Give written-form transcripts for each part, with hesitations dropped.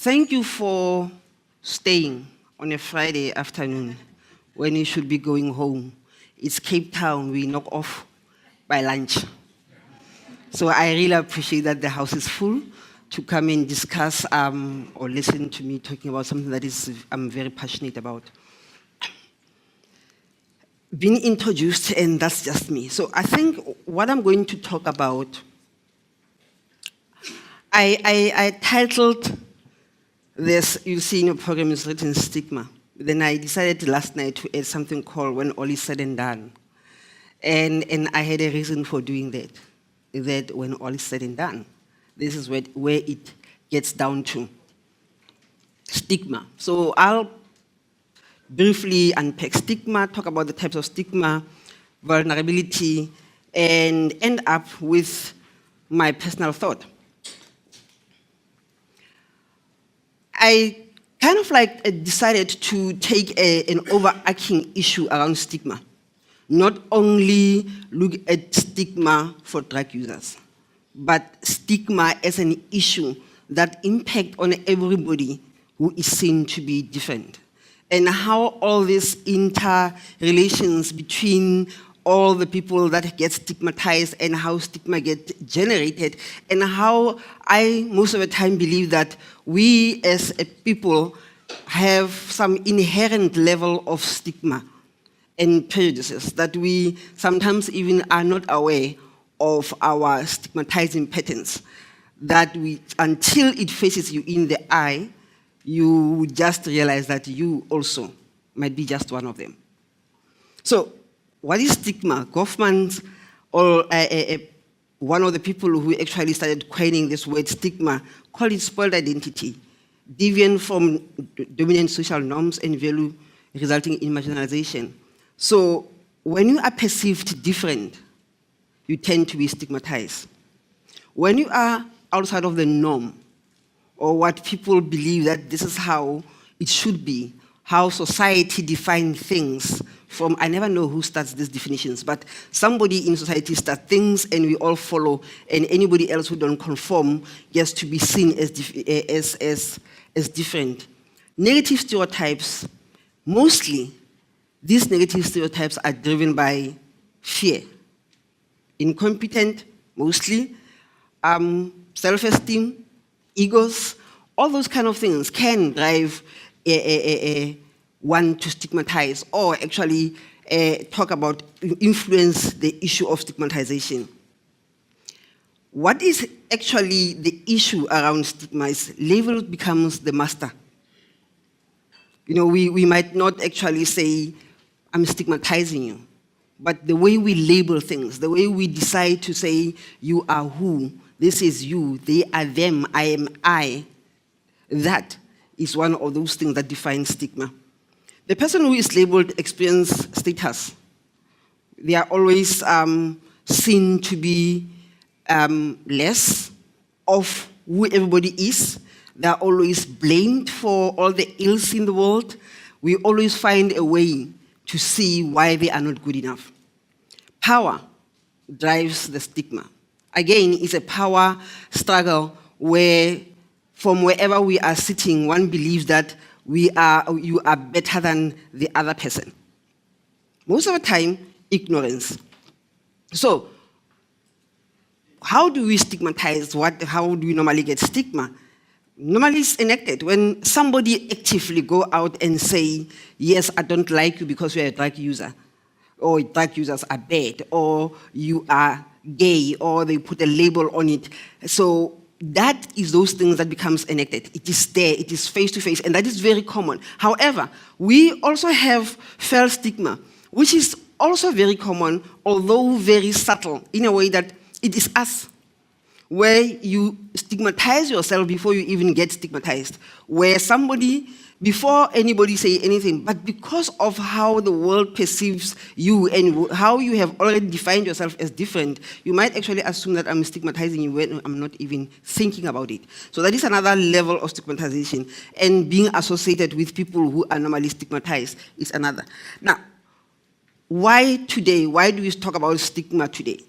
Thank you for staying on a Friday afternoon when you should be going home. It's Cape Town, we knock off by lunch. So I really appreciate that the house is full to come and discuss or listen to me talking about something that I'm very passionate about. Being introduced, and that's just me. So I think what I'm going to talk about, I titled this, you see in your program is written Stigma. Then I decided last night to add something called When All Is Said and Done. And I had a reason for doing that when all is said and done, this is where it gets down to stigma. So I'll briefly unpack stigma, talk about the types of stigma, vulnerability, and end up with my personal thought. I kind of decided to take an overarching issue around stigma, not only look at stigma for drug users, but stigma as an issue that impacts on everybody who is seen to be different, and how all these interrelations between all the people that get stigmatized and how stigma gets generated, and how I most of the time believe that we as a people have some inherent level of stigma and prejudices that we sometimes even are not aware of our stigmatizing patterns, that until it faces you in the eye, you just realize that you also might be just one of them. So, what is stigma? Goffman's, or one of the people who actually started coining this word stigma, called it spoiled identity, deviant from dominant social norms and value resulting in marginalization. So when you are perceived different, you tend to be stigmatized. When you are outside of the norm, or what people believe that this is how it should be, how society defines things from, I never know who starts these definitions, but somebody in society starts things and we all follow, and anybody else who don't conform gets to be seen as different. Negative stereotypes, mostly, these negative stereotypes are driven by fear. Incompetent, mostly, self-esteem, egos, all those kind of things can drive one to stigmatize, or actually talk about, influence the issue of stigmatization. What is actually the issue around stigma is label becomes the master. You know, we might not actually say, I'm stigmatizing you, but the way we label things, the way we decide to say, you are who, this is you, they are them, I am I, that is one of those things that defines stigma. The person who is labeled experience status. They are always seen to be less of who everybody is. They are always blamed for all the ills in the world. We always find a way to see why they are not good enough. Power drives the stigma. Again, it's a power struggle where from wherever we are sitting, one believes that you are better than the other person. Most of the time, ignorance. So, how do we stigmatize? How do we normally get stigma? Normally it's enacted when somebody actively go out and say, yes, I don't like you because you're a drug user, or drug users are bad, or you are gay, or they put a label on it. So that is those things that becomes enacted. It is there, it is face to face, and that is very common. However, we also have felt stigma, which is also very common, although very subtle, in a way that it is us, where you stigmatize yourself before you even get stigmatized, where somebody, before anybody say anything, but because of how the world perceives you and how you have already defined yourself as different, you might actually assume that I'm stigmatizing you when I'm not even thinking about it. So that is another level of stigmatization, and being associated with people who are normally stigmatized is another. Now, why today? Why do we talk about stigma today?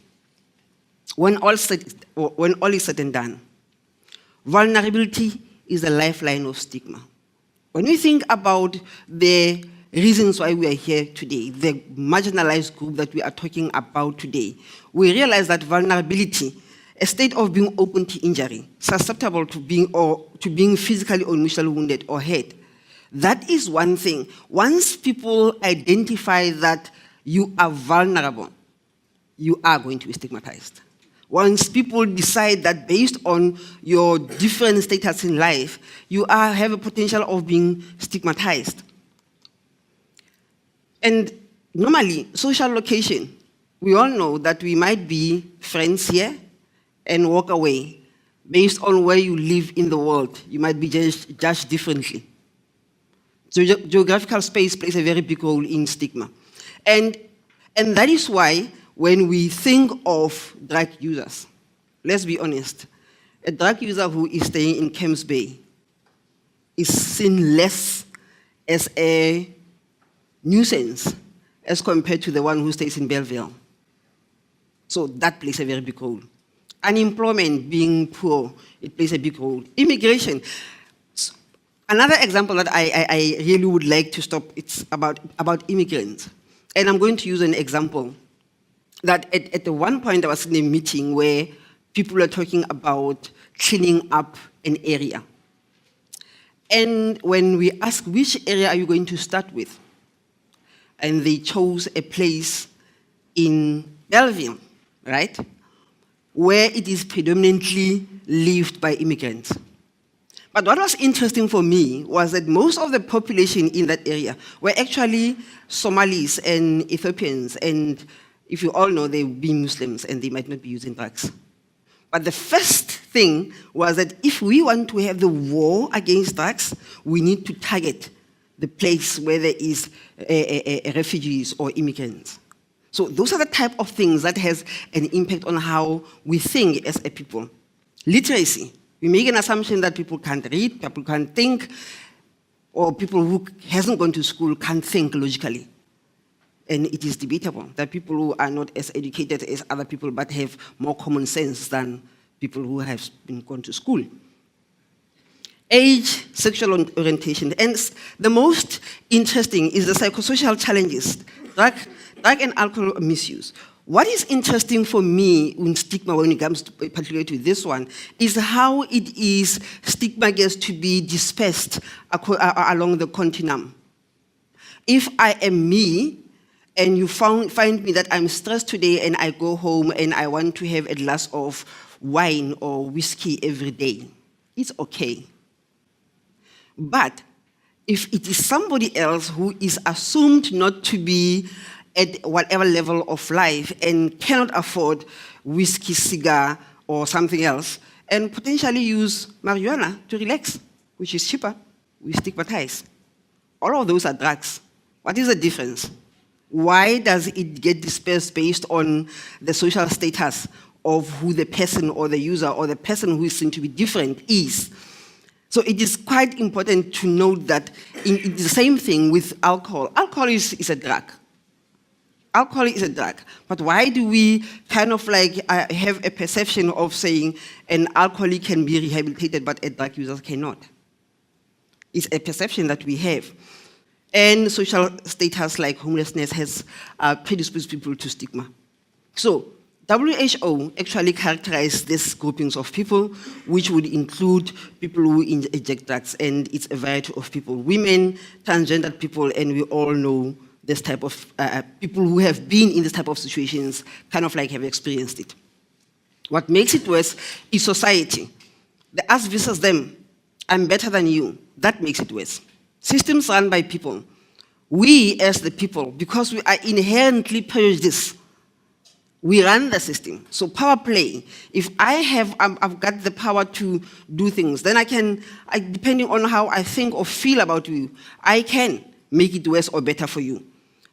When all is said and done, vulnerability is a lifeline of stigma. When we think about the reasons why we are here today, the marginalized group that we are talking about today, we realize that vulnerability, a state of being open to injury, susceptible to being physically or emotionally wounded or hurt, that is one thing. Once people identify that you are vulnerable, you are going to be stigmatized. Once people decide that based on your different status in life, you have a potential of being stigmatized. And normally, social location, we all know that we might be friends here and walk away. Based on where you live in the world, you might be judged differently. So geographical space plays a very big role in stigma. And that is why when we think of drug users, let's be honest, a drug user who is staying in Camps Bay is seen less as a nuisance as compared to the one who stays in Belleville. So that plays a very big role. Unemployment, being poor, it plays a big role. Immigration. Another example that I really would like to stop, it's about immigrants. And I'm going to use an example that at the one point I was in a meeting where people were talking about cleaning up an area. And when we asked, which area are you going to start with? And they chose a place in Belleville, right? Where it is predominantly lived by immigrants. But what was interesting for me was that most of the population in that area were actually Somalis and Ethiopians, and if you all know, they would be Muslims and they might not be using drugs. But the first thing was that if we want to have the war against drugs, we need to target the place where there is refugees or immigrants. So those are the type of things that has an impact on how we think as a people. Literacy. We make an assumption that people can't read, people can't think, or people who hasn't gone to school can't think logically. And it is debatable that people who are not as educated as other people but have more common sense than people who have been gone to school. Age, sexual orientation, and the most interesting is the psychosocial challenges, drug and alcohol misuse. What is interesting for me in stigma when it comes to, particularly to this one, is how stigma gets to be dispersed along the continuum. If I am me, and you find me that I'm stressed today and I go home and I want to have a glass of wine or whiskey every day, it's okay. But if it is somebody else who is assumed not to be at whatever level of life and cannot afford whiskey, cigar, or something else, and potentially use marijuana to relax, which is cheaper, we stigmatize. All of those are drugs. What is the difference? Why does it get dispersed based on the social status of who the person or the user or the person who is seen to be different is? So it is quite important to note that it's the same thing with alcohol. Alcohol is a drug. Alcohol is a drug. But why do we kind of like have a perception of saying an alcoholic can be rehabilitated but a drug user cannot? It's a perception that we have. And social status like homelessness has predisposed people to stigma. So WHO actually characterized these groupings of people, which would include people who inject drugs, and it's a variety of people, women, transgender people, and we all know this type of people who have been in this type of situations kind of like have experienced it. What makes it worse is society. The us versus them, I'm better than you, that makes it worse. Systems run by people. We as the people, because we are inherently prejudiced, we run the system. So power play. If I've got the power to do things, then I can, depending on how I think or feel about you, I can make it worse or better for you.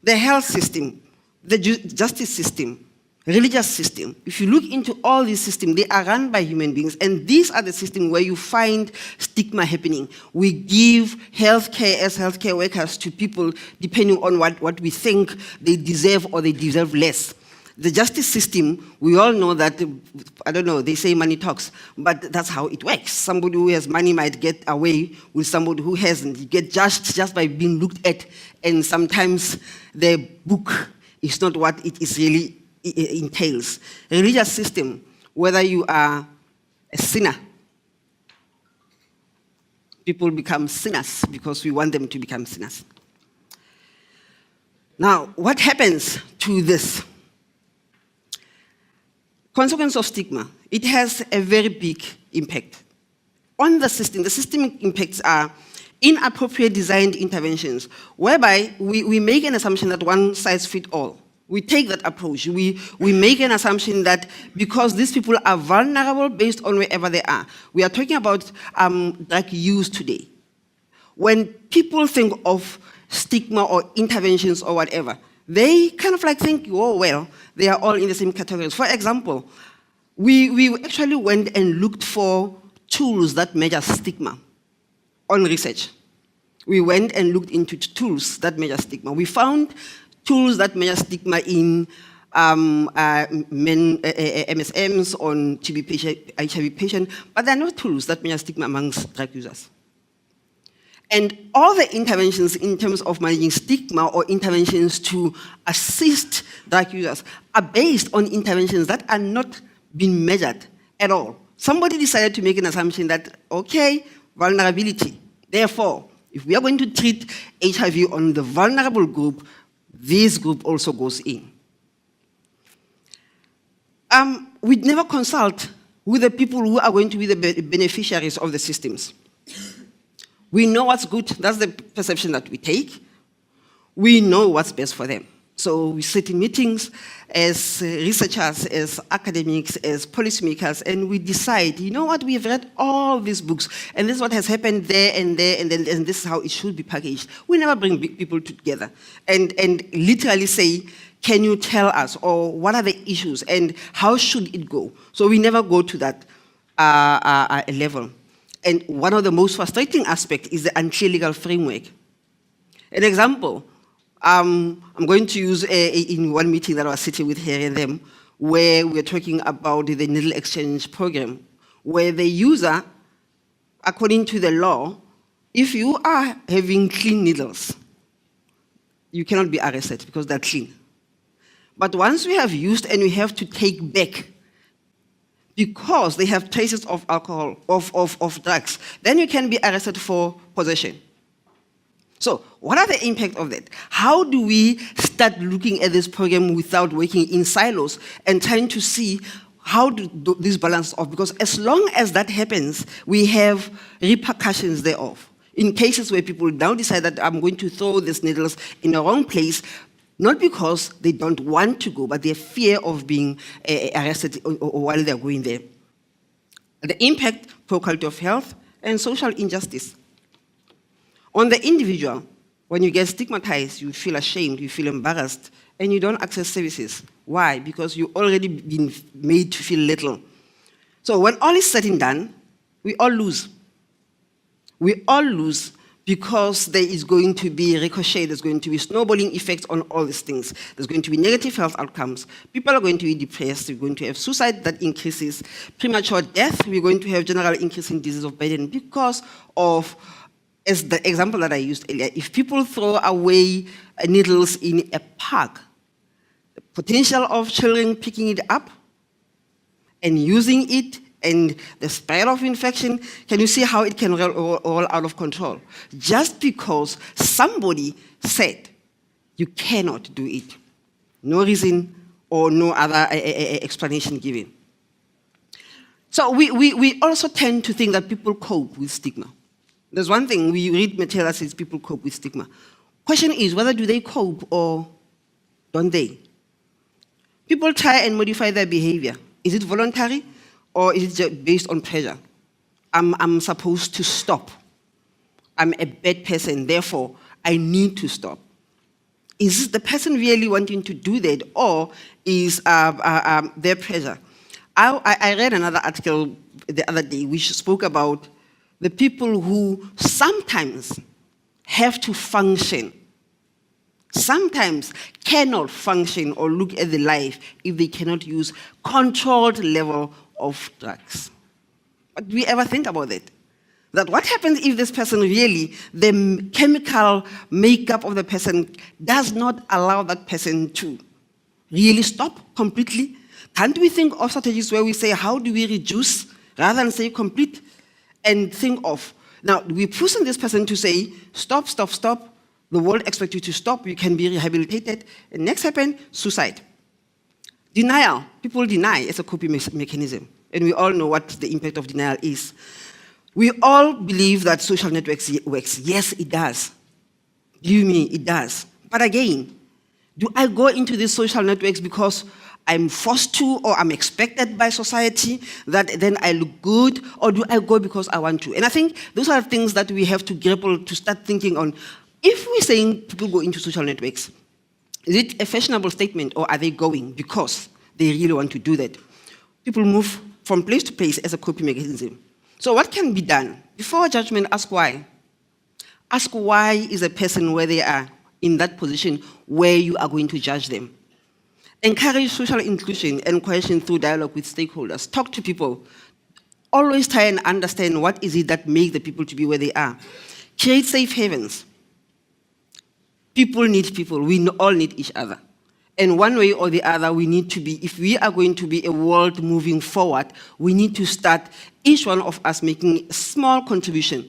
The health system, the justice system, religious system. If you look into all these systems, they are run by human beings, and these are the systems where you find stigma happening. We give healthcare as healthcare workers to people depending on what we think they deserve or they deserve less. The justice system, we all know that, I don't know, they say money talks, but that's how it works. Somebody who has money might get away with somebody who hasn't. You get judged just by being looked at, and sometimes the book is not what it is really entails. A religious system, whether you are a sinner, people become sinners because we want them to become sinners. Now, what happens to this? Consequence of stigma. It has a very big impact on the system. The systemic impacts are inappropriate designed interventions, whereby we make an assumption that one size fits all. We take that approach. We make an assumption that because these people are vulnerable based on wherever they are. We are talking about drug use today. When people think of stigma or interventions or whatever, they kind of like think, oh, well, they are all in the same categories. For example, we actually went and looked for tools that measure stigma on research. We went and looked into tools that measure stigma. We found tools that measure stigma in MSMs, on TB patient, HIV patient, but there are no tools that measure stigma amongst drug users. And all the interventions in terms of managing stigma or interventions to assist drug users are based on interventions that are not being measured at all. Somebody decided to make an assumption that, okay, vulnerability. Therefore, if we are going to treat HIV on the vulnerable group, this group also goes in. We never consult with the people who are going to be the beneficiaries of the systems. We know what's good. That's the perception that we take. We know what's best for them. So we sit in meetings as researchers, as academics, as policymakers, and we decide, you know what, we've read all these books, and this is what has happened there and there, and this is how it should be packaged. We never bring big people together and literally say, can you tell us, or what are the issues, and how should it go? So we never go to that level. And one of the most frustrating aspects is the unclear legal framework. An example, I'm going to use in one meeting that I was sitting with here and them, where we're talking about the needle exchange program, where the user, according to the law, if you are having clean needles, you cannot be arrested because they're clean. But once we have used and we have to take back because they have traces of alcohol, of drugs, then you can be arrested for possession. So what are the impact of that? How do we start looking at this program without working in silos and trying to see how do these balance off? Because as long as that happens, we have repercussions thereof. In cases where people now decide that I'm going to throw these needles in the wrong place, not because they don't want to go, but their fear of being arrested while they're going there. The impact for quality of health and social injustice. On the individual, when you get stigmatized, you feel ashamed, you feel embarrassed, and you don't access services. Why? Because you've already been made to feel little. So when all is said and done, we all lose. We all lose because there is going to be ricochet, there's going to be snowballing effects on all these things. There's going to be negative health outcomes. People are going to be depressed. We're going to have suicide that increases. Premature death, we're going to have general increase in disease of burden because of, as the example that I used earlier, if people throw away needles in a park, the potential of children picking it up and using it and the spread of infection, can you see how it can roll out of control? Just because somebody said you cannot do it. No reason or no other explanation given. So we also tend to think that people cope with stigma. There's one thing, we read material that says people cope with stigma. Question is, whether do they cope or don't they? People try and modify their behavior. Is it voluntary? Or is it just based on pressure? I'm supposed to stop. I'm a bad person, therefore I need to stop. Is the person really wanting to do that, or is their pressure? I read another article the other day which spoke about the people who sometimes have to function sometimes cannot function or look at the life if they cannot use controlled level of drugs. But do we ever think about that? That what happens if this person really, the chemical makeup of the person does not allow that person to really stop completely? Can't we think of strategies where we say, how do we reduce rather than say complete? And think of, now we're pushing this person to say, stop, stop, stop. The world expects you to stop. You can be rehabilitated. And next happen, suicide. Denial. People deny as a coping mechanism. And we all know what the impact of denial is. We all believe that social networks works. Yes, it does. Believe me, it does. But again, do I go into these social networks because I'm forced to or I'm expected by society that then I look good, or do I go because I want to? And I think those are things that we have to grapple to start thinking on. If we're saying people go into social networks, is it a fashionable statement, or are they going because they really want to do that? People move from place to place as a coping mechanism. So what can be done? Before judgment, ask why. Ask why is a person where they are in that position where you are going to judge them. Encourage social inclusion and cohesion through dialogue with stakeholders. Talk to people. Always try and understand what is it that makes the people to be where they are. Create safe havens. People need people. We all need each other. And one way or the other, we need to be, if we are going to be a world moving forward, we need to start, each one of us making a small contribution.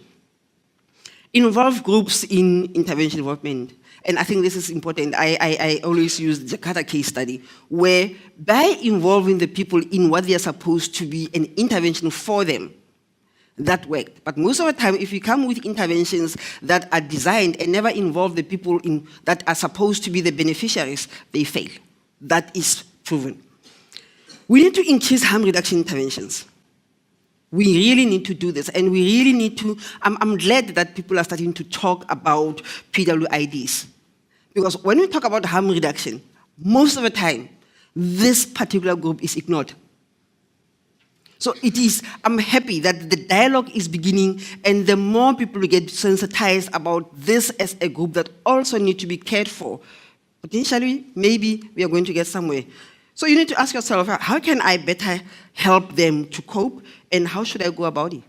Involve groups in intervention development. And I think this is important. I always use the Jakarta case study, where by involving the people in what they are supposed to be an intervention for them, that worked. But most of the time, if you come with interventions that are designed and never involve the people that are supposed to be the beneficiaries, they fail. That is proven. We need to increase harm reduction interventions. We really need to do this, and we really need to, I'm glad that people are starting to talk about PWIDs. Because when we talk about harm reduction, most of the time, this particular group is ignored. So it is, I'm happy that the dialogue is beginning, and the more people get sensitized about this as a group that also need to be cared for, potentially, maybe we are going to get somewhere. So you need to ask yourself, how can I better help them to cope, and how should I go about it?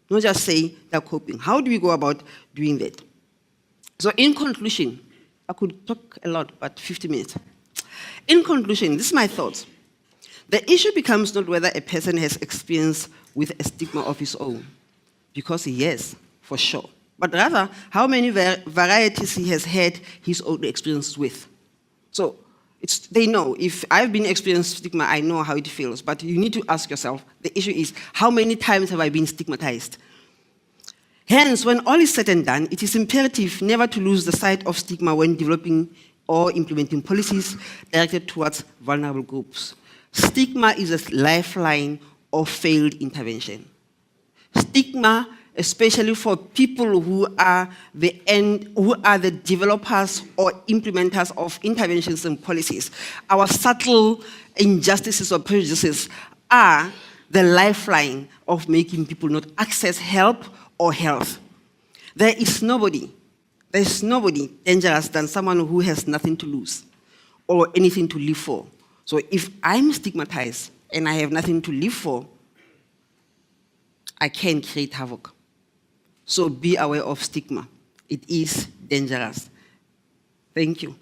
Not just say they're coping. How do we go about doing that? So in conclusion, I could talk a lot, but 50 minutes. In conclusion, this is my thoughts. The issue becomes not whether a person has experience with a stigma of his own, because he has, for sure, but rather how many varieties he has had his own experience with. So they know, if I've been experiencing stigma, I know how it feels, but you need to ask yourself, the issue is, how many times have I been stigmatized? Hence, when all is said and done, it is imperative never to lose the sight of stigma when developing or implementing policies directed towards vulnerable groups. Stigma is a lifeline of failed intervention. Stigma, especially for people who are the developers or implementers of interventions and policies, our subtle injustices or prejudices are the lifeline of making people not access help or health. There is nobody dangerous than someone who has nothing to lose or anything to live for. So if I'm stigmatized and I have nothing to live for, I can create havoc. So be aware of stigma. It is dangerous. Thank you.